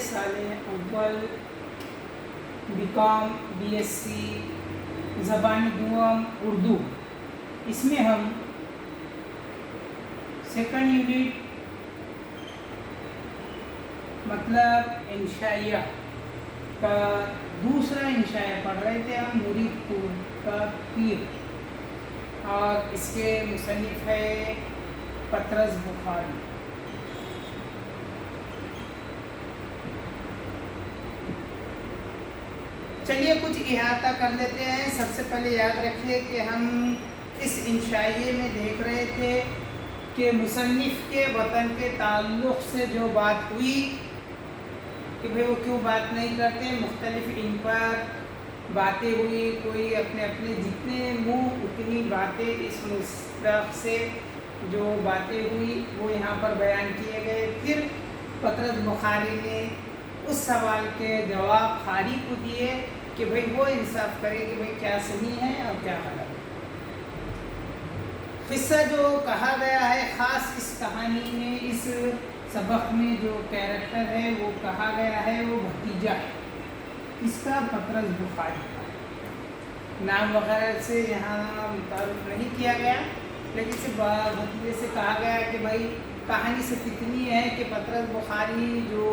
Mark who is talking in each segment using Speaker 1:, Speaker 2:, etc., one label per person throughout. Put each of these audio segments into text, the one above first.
Speaker 1: ثانویہ سال اول BCom BSc زبان دوم اردو، اس میں ہم سیکنڈ یونٹ مطلب انشائیہ کا دوسرا انشائیہ پڑھ رہے تھے ہم، مرید پور کا پیر، اور اس کے مصنف ہے پطرس بخاری۔ چلیے کچھ احاطہ کر لیتے ہیں۔ سب سے پہلے یاد رکھیے کہ ہم اس انشائیے میں دیکھ رہے تھے کہ مصنف کے وطن کے تعلق سے جو بات ہوئی کہ بھئی وہ کیوں بات نہیں کرتے، مختلف ان پر باتیں ہوئی، کوئی اپنے اپنے جتنے منہ اتنی باتیں، اس مصداق سے جو باتیں ہوئی وہ یہاں پر بیان کیے گئے۔ پھر پطرس بخاری نے اس سوال کے جواب خاری کو دیے کہ بھئی وہ انصاف کرے کہ بھئی کیا صحیح ہے اور کیا غلط ہے۔ قصہ جو کہا گیا ہے، خاص اس کہانی میں، اس سبق میں جو کیریکٹر ہے وہ کہا گیا ہے، وہ بھتیجا ہے اس کا، پطرس بخاری کا۔ نام وغیرہ سے یہاں متعارف نہیں کیا گیا، لیکن صرف بھتیجے سے کہا گیا کہ بھائی کہانی صرف اتنی ہے کہ پطرس بخاری جو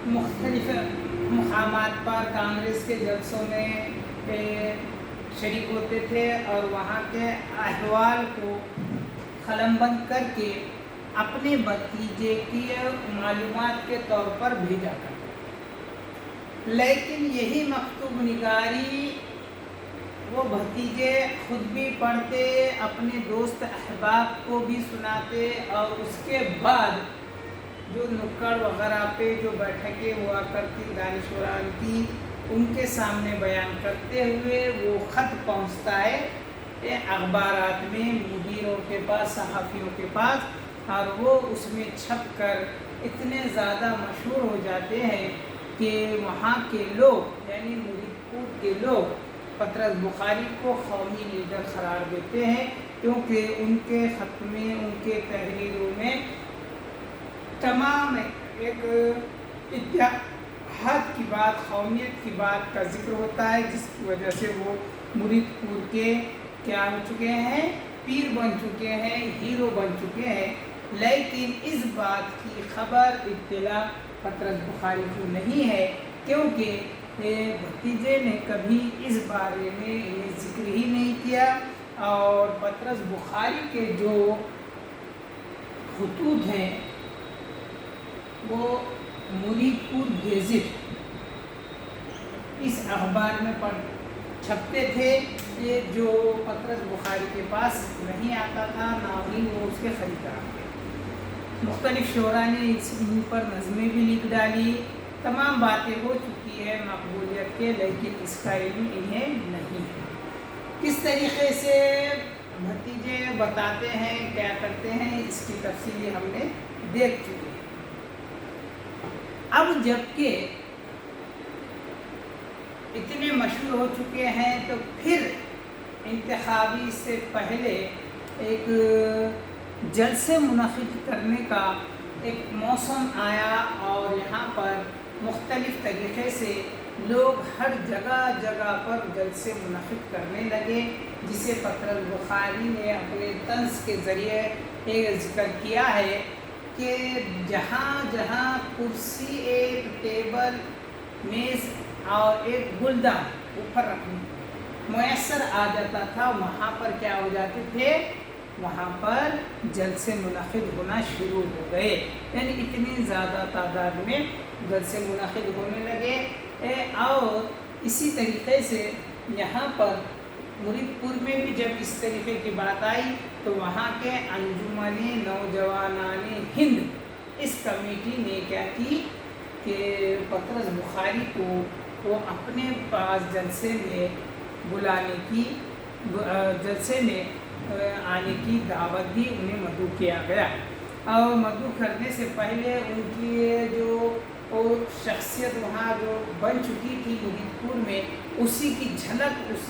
Speaker 1: مختلف مقامات پر کانگریس کے جلسوں میں شریک ہوتے تھے اور وہاں کے احوال کو قلم بند کر کے اپنے بھتیجے کی معلومات کے طور پر بھیجا کرتے، لیکن یہی مکتوب نگاری وہ بھتیجے خود بھی پڑھتے، اپنے دوست احباب کو بھی سناتے، اور اس کے بعد جو نکڑ وغیرہ پہ جو بیٹھکیں ہوا کرتی دانشوران کی، ان کے سامنے بیان کرتے ہوئے وہ خط پہنچتا ہے اخبارات میں، مدیروں کے پاس، صحافیوں کے پاس، اور وہ اس میں چھپ کر اتنے زیادہ مشہور ہو جاتے ہیں کہ وہاں کے لوگ، یعنی مرید پور کے لوگ، پطرس بخاری کو قومی لیڈر قرار دیتے ہیں، کیونکہ ان کے خط میں، ان کے تحریروں میں تمام ایک اتحاد کی بات، قومیت کی بات کا ذکر ہوتا ہے، جس کی وجہ سے وہ مرید پور کے کیا ہو چکے ہیں، پیر بن چکے ہیں، ہیرو بن چکے ہیں۔ لیکن اس بات کی خبر، اطلاع پطرس بخاری کو نہیں ہے، کیونکہ بھتیجے نے کبھی اس بارے میں ذکر ہی نہیں کیا، اور پطرس بخاری کے جو خطوط ہیں وہ مرید پور گیزٹ اس اخبار میں چھپتے تھے، یہ جو پطرس بخاری کے پاس نہیں آتا تھا، نہ ہی وہ اس کے خریدار تھے۔ مختلف شعراء نے ان پر نظمیں بھی لکھ ڈالی، تمام باتیں ہو چکی ہے مقبولیت کے، لیکن اس کا علم انہیں نہیں ہے۔ کس طریقے سے بھتیجے بتاتے ہیں، کیا کرتے ہیں، اس کی تفصیل ہم نے دیکھ چکے ہیں۔ اب جبکہ اتنے مشہور ہو چکے ہیں، تو پھر انتخابی سے پہلے ایک جلسے منعقد کرنے کا ایک موسم آیا، اور یہاں پر مختلف طریقے سے لوگ ہر جگہ پر جلسے منعقد کرنے لگے، جسے پطرس بخاری نے اپنے طنز کے ذریعے ایک ذکر کیا ہے کہ جہاں جہاں کرسی، ایک ٹیبل، میز اور ایک گلدان اوپر رکھنے میسر آ جاتا تھا، وہاں پر کیا ہو جاتے تھے، وہاں پر جلسے منعقد ہونا شروع ہو گئے، یعنی اتنی زیادہ تعداد میں جلسے منعقد ہونے لگے۔ اور اسی طریقے سے یہاں پر مرید پور میں بھی جب اس طریقے کی بات آئی، تو وہاں کے انجمن نوجوانان ہند، اس کمیٹی نے کیا کی کہ پطرس بخاری کو وہ اپنے پاس جلسے میں بلانے کی، جلسے میں آنے کی دعوت دی، انہیں مدعو کیا گیا، اور مدعو کرنے سے پہلے ان کی جو شخصیت وہاں جو بن چکی تھی مرید پور میں، اسی کی جھلک اس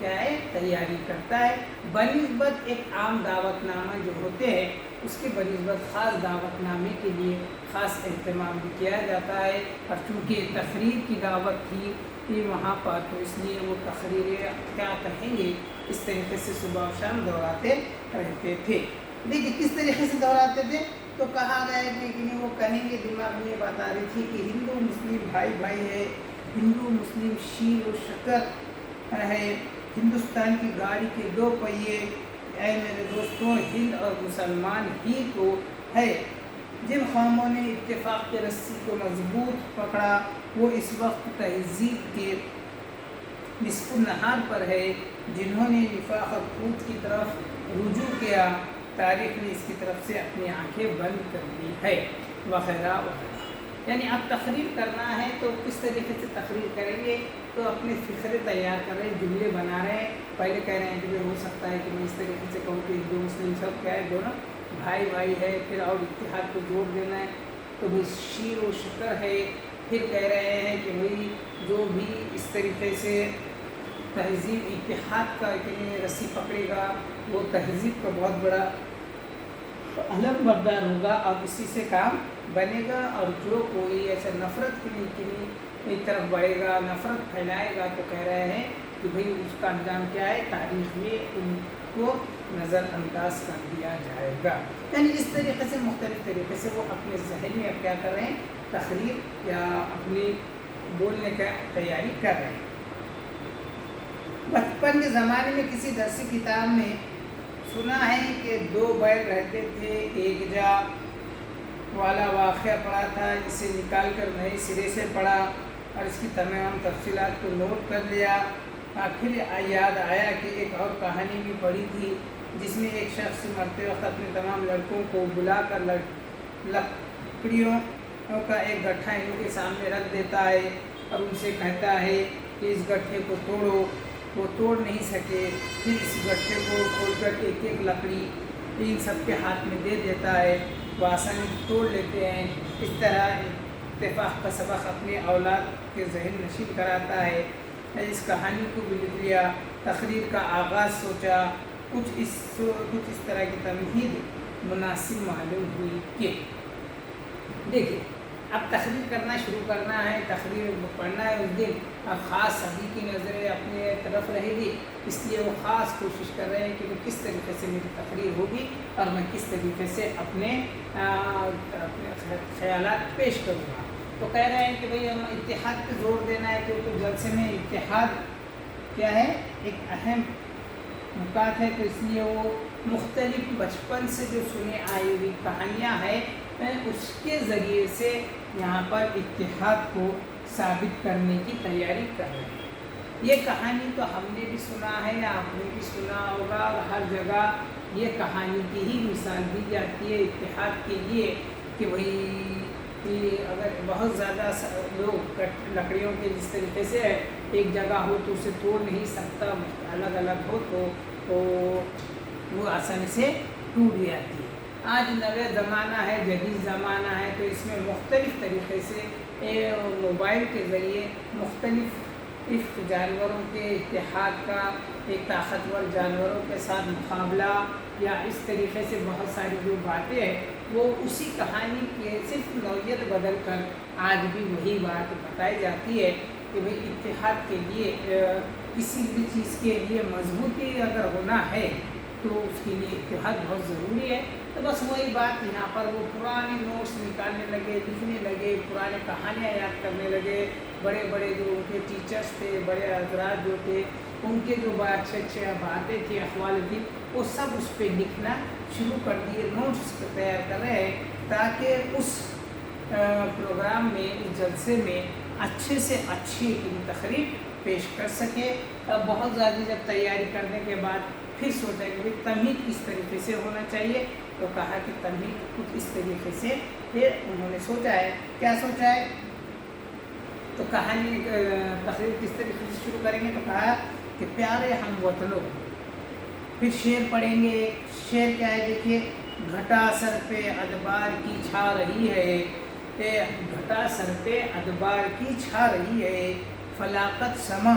Speaker 1: کیا ہے تیاری کرتا ہے بنسبت ایک عام دعوت نامہ جو ہوتے ہیں اس کے بنسبت خاص دعوت نامے کے لیے خاص اہتمام بھی کیا جاتا ہے، اور چونکہ تقریر کی دعوت تھی کہ وہاں پر تو اس لیے وہ تقریریں کیا کہیں گے اس طریقے سے صبح و شام دہراتے رہتے تھے۔ دیکھیے کس طریقے سے دہراتے تھے، تو کہا گیا ہے کہ وہ کہیں گے، دماغ میں یہ بات آ رہی تھی کہ ہندو مسلم بھائی بھائی ہے، ہندو مسلم شیر و شکر ہے، ہندوستان کی گاڑی کے دو پہیے، اے میرے دوستوں ہند اور مسلمان ہی تو ہے۔ جن قوموں نے اتفاق کے رسی کو مضبوط پکڑا وہ اس وقت تہذیب کے نصف النہار پر ہے، جنہوں نے نفاق اور پوت کی طرف رجوع کیا تاریخ نے اس کی طرف سے اپنی آنکھیں بند کر دی ہے، وغیرہ وغیرہ۔ یعنی اب تقریر کرنا ہے تو کس طریقے سے تقریر کریں گے، تو اپنے فکرے تیار کر رہے ہیں، جملے بنا رہے ہیں۔ پہلے کہہ رہے ہیں کہ ہو سکتا ہے کہ میں اس طریقے سے کہوں کہ ہندو مسلم سب کیا ہے، دونوں بھائی بھائی ہے، پھر اور اتحاد کو جوڑ دینا ہے تو بھائی شیر و شکر ہے۔ پھر کہہ رہے ہیں کہ بھائی جو بھی اس طریقے سے تہذیب اتحاد کا رسی پکڑے گا وہ تہذیب کا بہت بڑا علم بردار ہوگا اور اسی سے کام بنے گا، اور جو کوئی ایسا نفرت کی طرف بڑھے گا، نفرت پھیلائے گا، تو کہہ رہے ہیں کہ بھئی اس کا انجام کیا ہے، تاریخ میں ان کو نظر انداز کر دیا جائے گا۔ یعنی اس طریقے سے مختلف طریقے سے وہ اپنے ذہن میں اب کیا کر رہے ہیں، تقریر یا اپنی بولنے کا تیاری کر رہے ہیں۔ بچپن کے زمانے میں کسی درسی کتاب میں سنا ہے کہ دو بیل رہتے تھے، ایک جا والا واقعہ پڑھا تھا، اسے نکال کر نئے سرے سے پڑھا اور اس کی تمام تفصیلات کو نوٹ کر لیا۔ آخر یاد آیا کہ ایک اور کہانی بھی پڑھی تھی جس میں ایک شخص مرتے وقت اپنے تمام لڑکوں کو بلا کر لکڑیوں کا ایک گٹھا ان کے سامنے رکھ دیتا ہے اور ان سے کہتا ہے کہ اس گٹھے کو توڑو۔ وہ توڑ نہیں سکے، پھر اس گٹھے کو کھول کر ایک ایک لکڑی ان سب کے ہاتھ میں دے دیتا ہے، وہ آسانی توڑ لیتے ہیں۔ اس طرح اتفاق کا سبق اپنے اولاد کے ذہن نشین کراتا ہے۔ اس کہانی کو بھی لکھ لیا، تقریر کا آغاز سوچا، کچھ اس طرح کی تمہید مناسب معلوم ہوئی کہ دیکھیں اب تقریر کرنا شروع کرنا ہے، تقریر پڑھنا ہے اس دن، اب خاص سبھی کی نظریں اپنے طرف رہے گی، اس لیے وہ خاص کوشش کر رہے ہیں کہ کس طریقے سے میری تقریر ہوگی اور میں کس طریقے سے اپنے خیالات پیش کروں گا۔ تو کہہ رہے ہیں کہ بھئی ہم اتحاد پہ زور دینا ہے، کیونکہ جلسے میں اتحاد کیا ہے، ایک اہم نکات ہے، تو اس لیے وہ مختلف بچپن سے جو سنے آئی ہوئی کہانیاں ہیں اس کے ذریعے سے یہاں پر اتحاد کو ثابت کرنے کی تیاری کر رہے ہیں۔ یہ کہانی تو ہم نے بھی سنا ہے، آپ نے بھی سنا ہوگا، اور ہر جگہ یہ کہانی کی ہی مثال دی جاتی ہے اتحاد کے لیے کہ وہی اگر بہت زیادہ لوگ لکڑیوں کے جس طریقے سے ایک جگہ ہو تو اسے توڑ نہیں سکتا، الگ الگ ہو تو وہ آسانی سے ٹوٹ جاتی ہے۔ آج نئے زمانہ ہے، جدید زمانہ ہے، تو اس میں مختلف طریقے سے موبائل کے ذریعے مختلف جانوروں کے اتحاد کا، ایک طاقتور جانوروں کے ساتھ مقابلہ یا اس طریقے سے بہت ساری جو باتیں ہیں وہ اسی کہانی کے صرف نوعیت بدل کر آج بھی وہی بات بتائی جاتی ہے کہ بھئی اتحاد کے لیے کسی بھی چیز کے لیے مضبوطی اگر ہونا ہے تو اس کے لیے اتحاد بہت ضروری ہے۔ تو بس وہی بات یہاں پر وہ پرانے نوٹس نکالنے لگے، لکھنے لگے، پرانے کہانیاں یاد کرنے لگے، بڑے بڑے جو ان کے ٹیچرس تھے، بڑے حضرات جو تھے، ان کے جو اچھے باتیں تھیں، اقوال تھی، وہ سب اس پہ لکھنا شروع کر دیے، نوٹس تیار کر رہے ہیں تاکہ اس پروگرام میں، اس جلسے میں اچھے سے اچھی تقریر پیش کر سکے۔ اب بہت زیادہ جب تیاری کرنے کے بعد پھر سوچا کہ تمہید کس طریقے سے ہونا چاہیے، تو کہا کہ تمہید کچھ اس طریقے سے، پھر انہوں نے سوچا ہے، کیا سوچا ہے، تو کہانی تقریر کس طریقے سے شروع کریں گے، تو کہا کہ پیارے ہم وطنوں، پھر شعر پڑھیں گے۔ شعر کیا ہے دیکھیے، گھٹا سر پہ ادبار کی چھا رہی ہے، گھٹا سر پہ ادبار کی چھا رہی ہے، فلاقت سما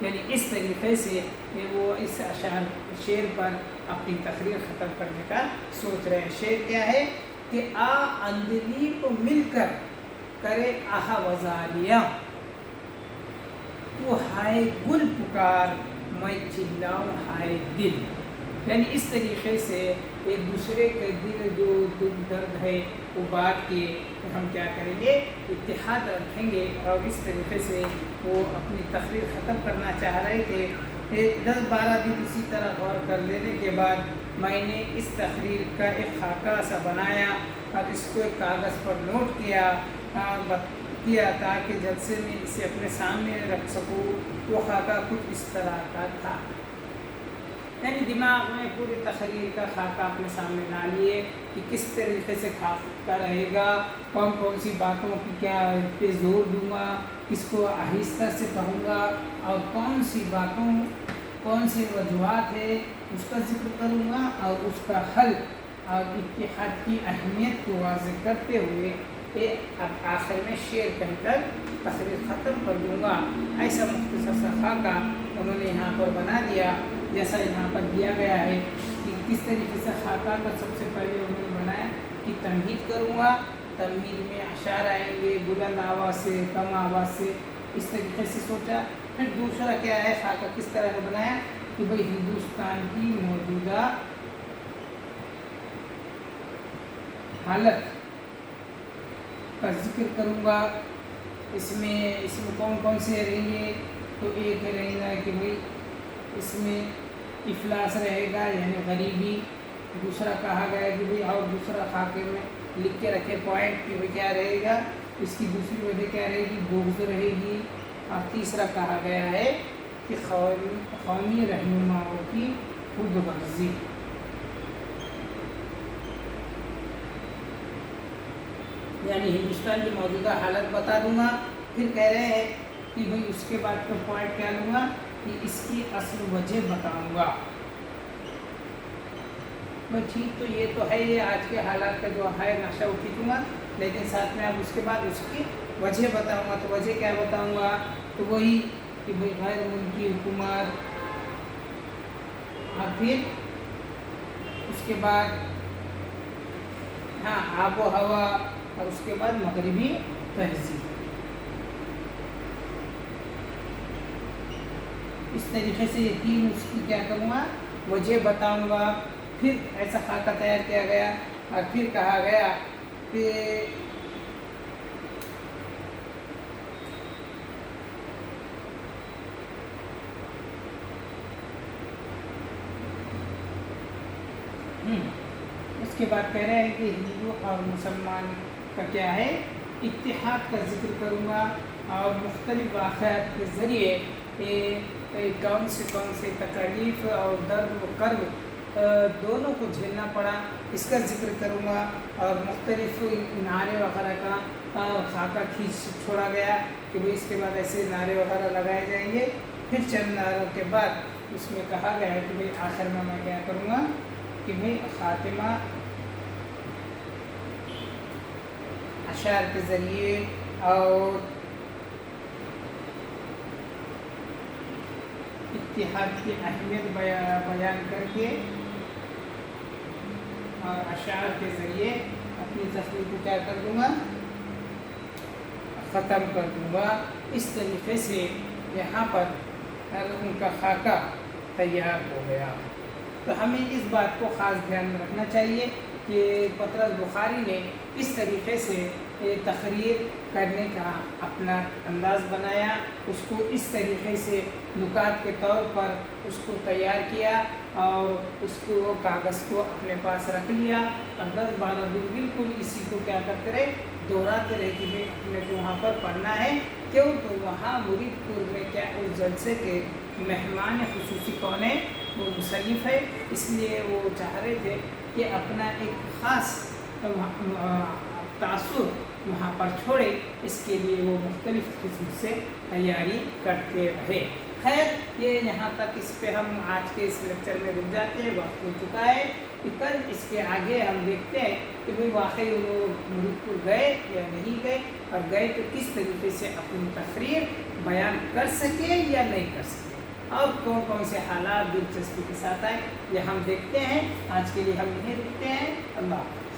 Speaker 1: یعنی اس طریقے سے وہ اس شعر پر اپنی تقریر ختم کرنے کا سوچ رہے ہیں۔ شعر کیا ہے کہ آ اندلی کو مل کر کرے آہا وزاریاں، تو ہائے گل پکار میں چلاؤں ہائے دل، یعنی اس طریقے سے ایک دوسرے کے دل جو دکھ درد ہے وہ بات کے ہم کیا کریں گے، اتحاد رکھیں گے، اور اس طریقے سے وہ اپنی تقریر ختم کرنا چاہ رہے تھے۔ 10-12 دن اسی طرح غور کر لینے کے بعد میں نے اس تقریر کا ایک خاکہ سا بنایا اور اس کو ایک کاغذ پر نوٹ کیا تاکہ جلسے میں اسے اپنے سامنے رکھ سکوں۔ وہ خاکہ کچھ اس طرح کا تھا، یعنی دماغ میں پوری تقریر کا خاکہ اپنے سامنے لا لیے کہ کس طریقے سے خاکہ رہے گا، کون کون سی باتوں کی کیا پہ زور دوں گا، کس کو آہستہ سے کہوں گا، اور کون سی باتوں کون سی وجوہات ہے اس کا ذکر کروں گا، اور اس کا حل اور اتحاد کی اہمیت کو واضح کرتے ہوئے اب آخر میں شعر کہہ کر تقریر ختم کر دوں گا۔ ایسا مختصر سا خاکہ انہوں نے یہاں پر بنا دیا، جیسا یہاں پر دیا گیا ہے کہ کس طریقے سے خاکہ کا سب سے پہلے انہوں نے بنایا کہ تمہید کروں گا، تمہید میں اشعار آئیں گے بلند آواز سے کم آواز سے، اس طریقے سے سوچا۔ پھر دوسرا کیا ہے، خاکہ کس طرح کا بنایا کہ بھئی ہندوستان کی موجودہ حالت کا ذکر کروں گا، اس میں کون کون سے رہیں گے، تو ایک رہے گا کہ بھئی اس میں افلاس رہے گا یعنی غریبی، دوسرا کہا گیا کہ بھئی، اور دوسرا خاکے میں لکھ کے رکھے پوائنٹ کہ بھئی کیا رہے گا، اس کی دوسری وجہ کیا رہے گی، بغض رہے گی، اور تیسرا کہا گیا ہے کہ قومی رہنماؤں کی خود غرضی۔ یعنی ہندوستان کی موجودہ حالت بتا دوں گا، پھر کہہ رہے ہیں کہ بھئی اس کے بعد کا پوائنٹ کیا لوں گا کہ اس کی اصل وجہ بتاؤں گا۔ بھئی ٹھیک، تو یہ تو ہے، یہ آج کے حالات کا جو ہے نقشہ وہ کھینچوں گا، لیکن ساتھ میں اب اس کے بعد اس کی وجہ بتاؤں گا۔ تو وجہ کیا بتاؤں گا، تو وہی کہ بھئی غیر ملکی حکومت، اور پھر اس کے بعد آب و ہوا، اور اس کے بعد مغربی تہذیب۔ اس طریقے سے یہ تین اس کی کیا کروں گا، وجہ بتاؤں گا۔ پھر ایسا خاکہ تیار کیا گیا، اور پھر کہا گیا کہ اس کے بعد کہہ رہے ہیں کہ ہندو اور مسلمان کا کیا ہے، اتحاد کا ذکر کروں گا، اور مختلف واقعات کے ذریعے کون سے تکالیف اور درد و کرب دونوں کو جھیلنا پڑا، اس کا ذکر کروں گا، اور مختلف نعرے وغیرہ کا خاکہ کھینچ چھوڑا گیا کہ بھئی اس کے بعد ایسے نعرے وغیرہ لگائے جائیں گے۔ پھر چند نعروں کے بعد اس میں کہا گیا ہے کہ بھئی آخر میں کیا کروں گا کہ بھئی خاتمہ اشعار کے ذریعے اور اتحاد کی اہمیت بیان کر کے اور اشعار کے ذریعے اپنی تقریر کو کیا کر دوں گا، ختم کر دوں گا۔ اس طریقے سے یہاں پر ان کا خاکہ تیار ہو گیا۔ تو ہمیں اس بات کو خاص دھیان میں رکھنا چاہیے کہ پطرس بخاری نے اس طریقے سے تقریر کرنے کا اپنا انداز بنایا، اس کو اس طریقے سے نکات کے طور پر اس کو تیار کیا، اور اس کو کاغذ کو اپنے پاس رکھ لیا، اور 10-12 دن بالکل اسی کو کیا کرتے رہے، دہراتے رہے کہ بھئی اپنے کو وہاں پر پڑھنا ہے۔ کیوں؟ تو وہاں مرید پور میں کیا اس جلسے کے مہمان خصوصی کون ہے، وہ مصنف ہے، اس لیے وہ چاہ رہے تھے کہ اپنا ایک خاص تاثر وہاں پر چھوڑے، اس کے لیے وہ مختلف قسم سے تیاری کرتے رہے۔ خیر، یہ یہاں تک، اس پہ ہم آج کے اس لیکچر میں رک جاتے ہیں، وقت ہو چکا ہے۔ کہ کل اس کے آگے ہم دیکھتے ہیں کہ بھئی واقعی وہ مرید پور گئے یا نہیں گئے، اور گئے تو کس طریقے سے اپنی تقریر بیان کر سکے یا نہیں کر سکے، اور کون کون سے حالات دلچسپی کے ساتھ آئے، یہ ہم دیکھتے ہیں۔ آج کے لیے ہم یہیں رکتے ہیں۔ اللہ حافظ۔